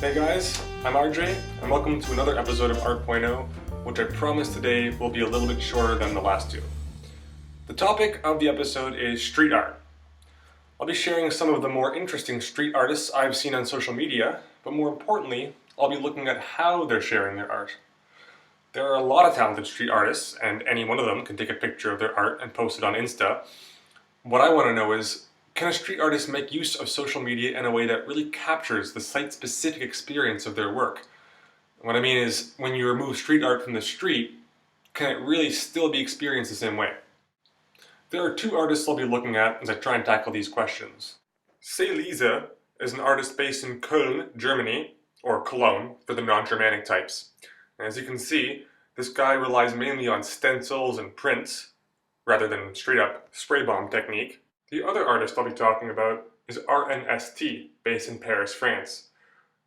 Hey guys, I'm RJ, and welcome to another episode of Art.0, which I promise today will be a little bit shorter than the last two. The topic of the episode is street art. I'll be sharing some of the more interesting street artists I've seen on social media, but more importantly, I'll be looking at how they're sharing their art. There are a lot of talented street artists, and any one of them can take a picture of their art and post it on Insta. What I want to know is, can a street artist make use of social media in a way that really captures the site-specific experience of their work? What I mean is, when you remove street art from the street, can it really still be experienced the same way? There are two artists I'll be looking at as I try and tackle these questions. SeiLiese is an artist based in Köln, Germany, or Cologne for the non-Germanic types. And as you can see, this guy relies mainly on stencils and prints, rather than straight-up spray bomb technique. The other artist I'll be talking about is RNST, based in Paris, France.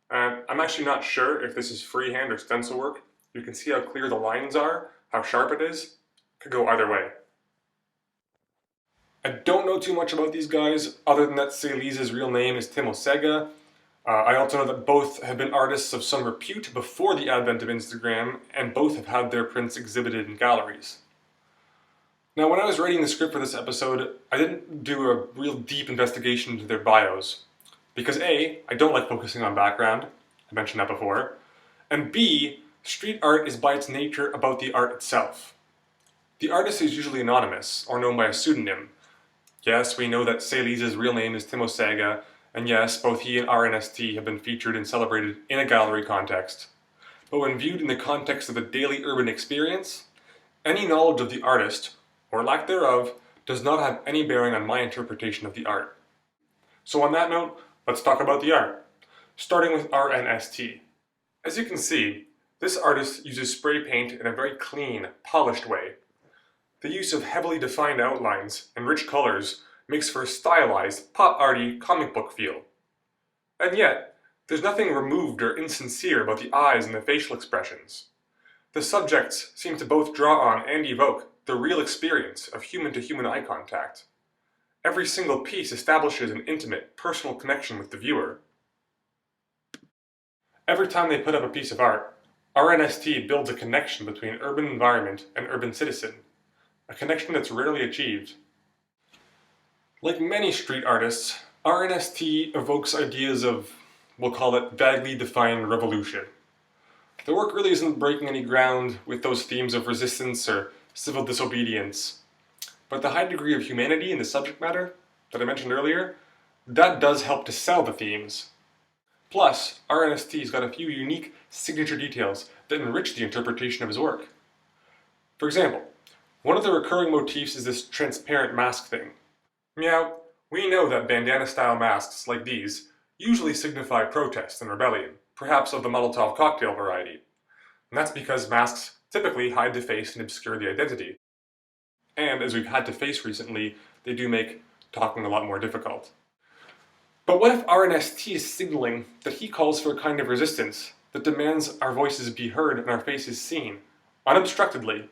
I'm actually not sure if this is freehand or stencil work. You can see how clear the lines are, how sharp it is. Could go either way. I don't know too much about these guys, other than that SeiLiese's real name is Timo Sega. I also know that both have been artists of some repute before the advent of Instagram, and both have had their prints exhibited in galleries. Now, when I was writing the script for this episode, I didn't do a real deep investigation into their bios. Because A, I don't like focusing on background, I mentioned that before, and B, street art is by its nature about the art itself. The artist is usually anonymous, or known by a pseudonym. Yes, we know that SeiLiese's real name is Timo Sega, and yes, both he and RNST have been featured and celebrated in a gallery context. But when viewed in the context of the daily urban experience, any knowledge of the artist, or lack thereof, does not have any bearing on my interpretation of the art. So on that note, let's talk about the art, starting with RNST. As you can see, this artist uses spray paint in a very clean, polished way. The use of heavily defined outlines and rich colors makes for a stylized, pop-arty comic book feel. And yet, there's nothing removed or insincere about the eyes and the facial expressions. The subjects seem to both draw on and evoke the real experience of human-to-human eye contact. Every single piece establishes an intimate, personal connection with the viewer. Every time they put up a piece of art, RNST builds a connection between urban environment and urban citizen, a connection that's rarely achieved. Like many street artists, RNST evokes ideas of, we'll call it, vaguely defined revolution. The work really isn't breaking any ground with those themes of resistance or civil disobedience. But the high degree of humanity in the subject matter that I mentioned earlier, that does help to sell the themes. Plus, RNST's got a few unique signature details that enrich the interpretation of his work. For example, one of the recurring motifs is this transparent mask thing. Meow, we know that bandana-style masks like these usually signify protest and rebellion, perhaps of the Molotov cocktail variety. And that's because masks typically hide the face and obscure the identity. And as we've had to face recently, they do make talking a lot more difficult. But what if RNST is signaling that he calls for a kind of resistance that demands our voices be heard and our faces seen, unobstructedly?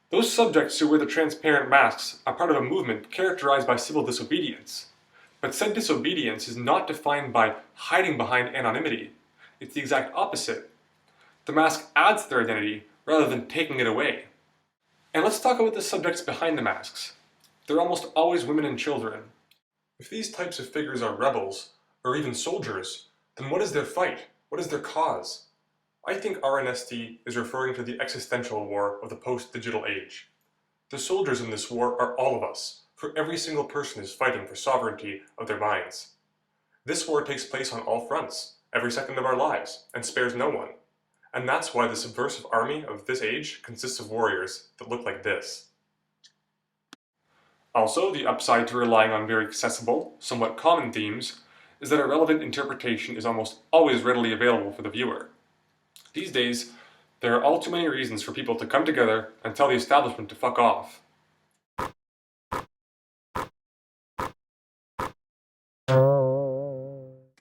Those subjects who wear the transparent masks are part of a movement characterized by civil disobedience. But said disobedience is not defined by hiding behind anonymity. It's the exact opposite. The mask adds to their identity rather than taking it away. And let's talk about the subjects behind the masks. They're almost always women and children. If these types of figures are rebels, or even soldiers, then what is their fight? What is their cause? I think RNST is referring to the existential war of the post-digital age. The soldiers in this war are all of us, for every single person is fighting for sovereignty of their minds. This war takes place on all fronts, every second of our lives, and spares no one. And that's why the subversive army of this age consists of warriors that look like this. Also, the upside to relying on very accessible, somewhat common themes is that a relevant interpretation is almost always readily available for the viewer. These days, there are all too many reasons for people to come together and tell the establishment to fuck off.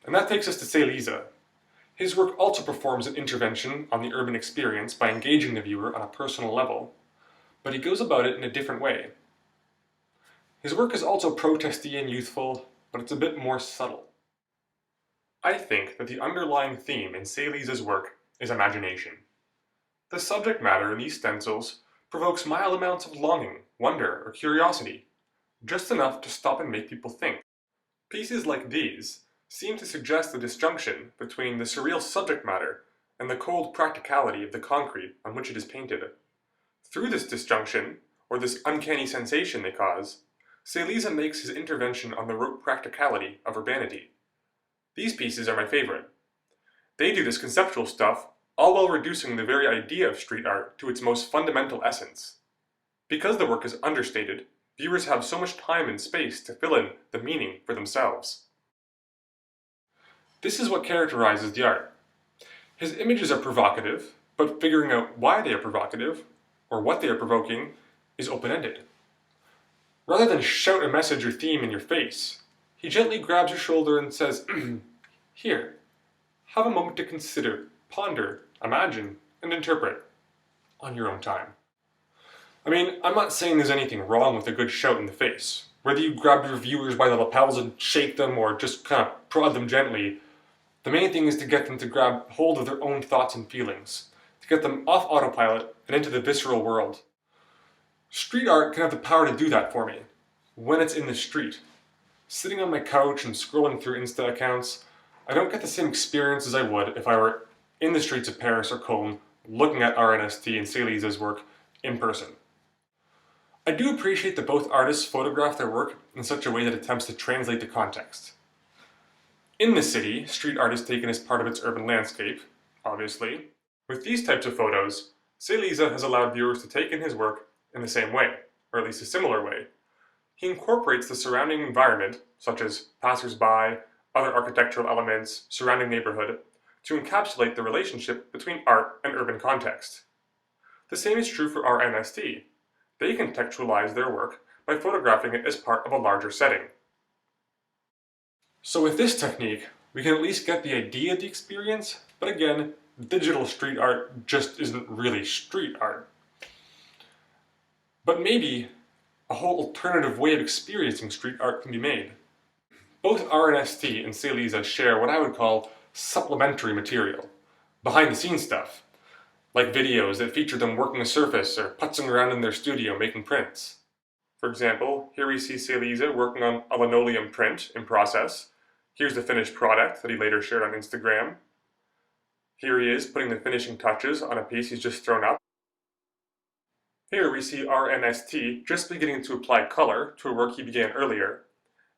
And that takes us to SeiLiese. His work also performs an intervention on the urban experience by engaging the viewer on a personal level, but he goes about it in a different way. His work is also protesty and youthful, but it's a bit more subtle. I think that the underlying theme in SeiLies's work is imagination. The subject matter in these stencils provokes mild amounts of longing, wonder, or curiosity, just enough to stop and make people think. Pieces like these seem to suggest the disjunction between the surreal subject matter and the cold practicality of the concrete on which it is painted. Through this disjunction, or this uncanny sensation they cause, SeiLiese makes his intervention on the rote practicality of urbanity. These pieces are my favorite. They do this conceptual stuff all while reducing the very idea of street art to its most fundamental essence. Because the work is understated, viewers have so much time and space to fill in the meaning for themselves. This is what characterizes the art. His images are provocative, but figuring out why they are provocative, or what they are provoking, is open-ended. Rather than shout a message or theme in your face, he gently grabs your shoulder and says, "Here, have a moment to consider, ponder, imagine, and interpret, on your own time." I mean, I'm not saying there's anything wrong with a good shout in the face. Whether you grab your viewers by the lapels and shake them or just kind of prod them gently, the main thing is to get them to grab hold of their own thoughts and feelings, to get them off autopilot and into the visceral world. Street art can have the power to do that for me, when it's in the street. Sitting on my couch and scrolling through Insta accounts, I don't get the same experience as I would if I were in the streets of Paris or Cologne looking at RNST and SeiLies's work in person. I do appreciate that both artists photograph their work in such a way that attempts to translate the context. In the city, street art is taken as part of its urban landscape, obviously. With these types of photos, SeiLiese has allowed viewers to take in his work in the same way, or at least a similar way. He incorporates the surrounding environment, such as passers-by, other architectural elements, surrounding neighborhood, to encapsulate the relationship between art and urban context. The same is true for RNST. They contextualize their work by photographing it as part of a larger setting. So with this technique, we can at least get the idea of the experience, but again, digital street art just isn't really street art. But maybe a whole alternative way of experiencing street art can be made. Both RNST and SeiLiese share what I would call supplementary material, behind-the-scenes stuff, like videos that feature them working a surface or putzing around in their studio making prints. For example, here we see SeiLiese working on a linoleum print in process. Here's the finished product that he later shared on Instagram. Here he is putting the finishing touches on a piece he's just thrown up. Here we see RNST just beginning to apply color to a work he began earlier.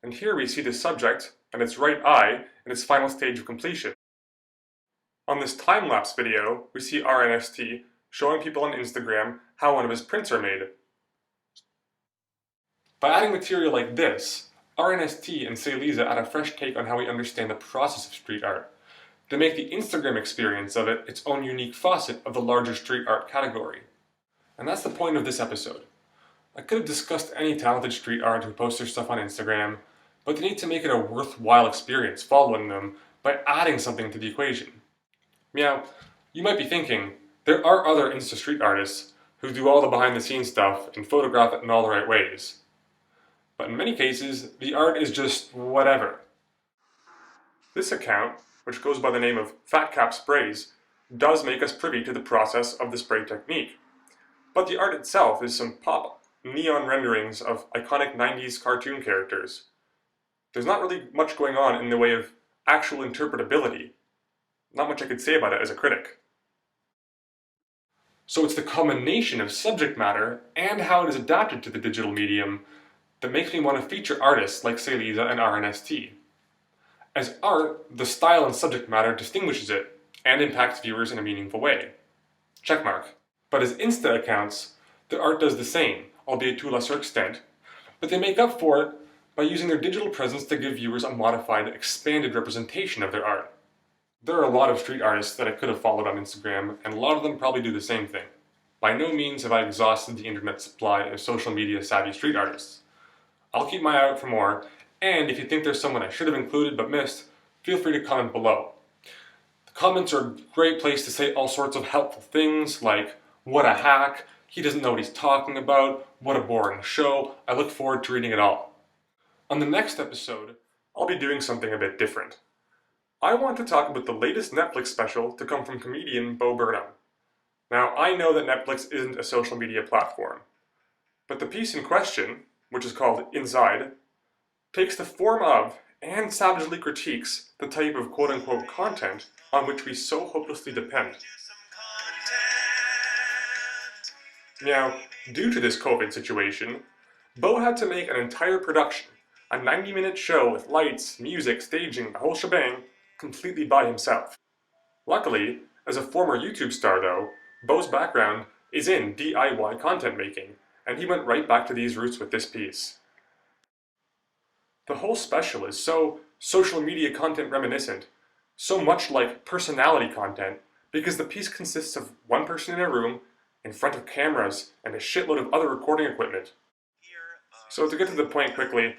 And here we see the subject and its right eye in its final stage of completion. On this time-lapse video, we see RNST showing people on Instagram how one of his prints are made. By adding material like this, RNST and SeiLiese add a fresh take on how we understand the process of street art. They make the Instagram experience of it its own unique facet of the larger street art category. And that's the point of this episode. I could have discussed any talented street art who post their stuff on Instagram, but they need to make it a worthwhile experience following them by adding something to the equation. Meow, you might be thinking, there are other Insta street artists who do all the behind-the-scenes stuff and photograph it in all the right ways. But in many cases, the art is just whatever. This account, which goes by the name of Fat Cap Sprays, does make us privy to the process of the spray technique. But the art itself is some pop neon renderings of iconic 90s cartoon characters. There's not really much going on in the way of actual interpretability. Not much I could say about it as a critic. So it's the combination of subject matter and how it is adapted to the digital medium that makes me want to feature artists like SeiLiese and RNST. As art, the style and subject matter distinguishes it and impacts viewers in a meaningful way. Checkmark. But as Insta accounts, their art does the same, albeit to a lesser extent, but they make up for it by using their digital presence to give viewers a modified, expanded representation of their art. There are a lot of street artists that I could have followed on Instagram, and a lot of them probably do the same thing. By no means have I exhausted the internet supply of social media savvy street artists. I'll keep my eye out for more, and if you think there's someone I should have included but missed, feel free to comment below. The comments are a great place to say all sorts of helpful things like, "What a hack," "He doesn't know what he's talking about," "What a boring show." I look forward to reading it all. On the next episode, I'll be doing something a bit different. I want to talk about the latest Netflix special to come from comedian Bo Burnham. Now, I know that Netflix isn't a social media platform, but the piece in question, which is called Inside, takes the form of and savagely critiques the type of quote-unquote content on which we so hopelessly depend. Now, due to this COVID situation, Bo had to make an entire production, a 90-minute show with lights, music, staging, the whole shebang, completely by himself. Luckily, as a former YouTube star though, Bo's background is in DIY content making, and he went right back to these roots with this piece. The whole special is so social media content reminiscent, so much like personality content, because the piece consists of one person in a room, in front of cameras, and a shitload of other recording equipment. So to get to the point quickly,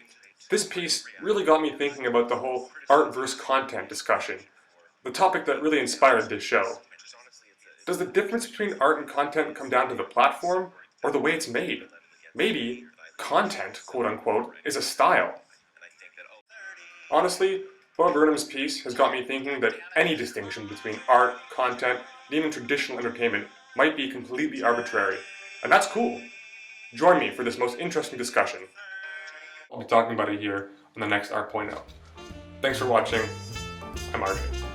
this piece really got me thinking about the whole art versus content discussion, the topic that really inspired this show. Does the difference between art and content come down to the platform, or the way it's made? Maybe content, quote-unquote, is a style. Honestly, Bo Burnham's piece has got me thinking that any distinction between art, content, and even traditional entertainment might be completely arbitrary. And that's cool. Join me for this most interesting discussion. I'll be talking about it here on the next Art.0. Thanks for watching. I'm RJ.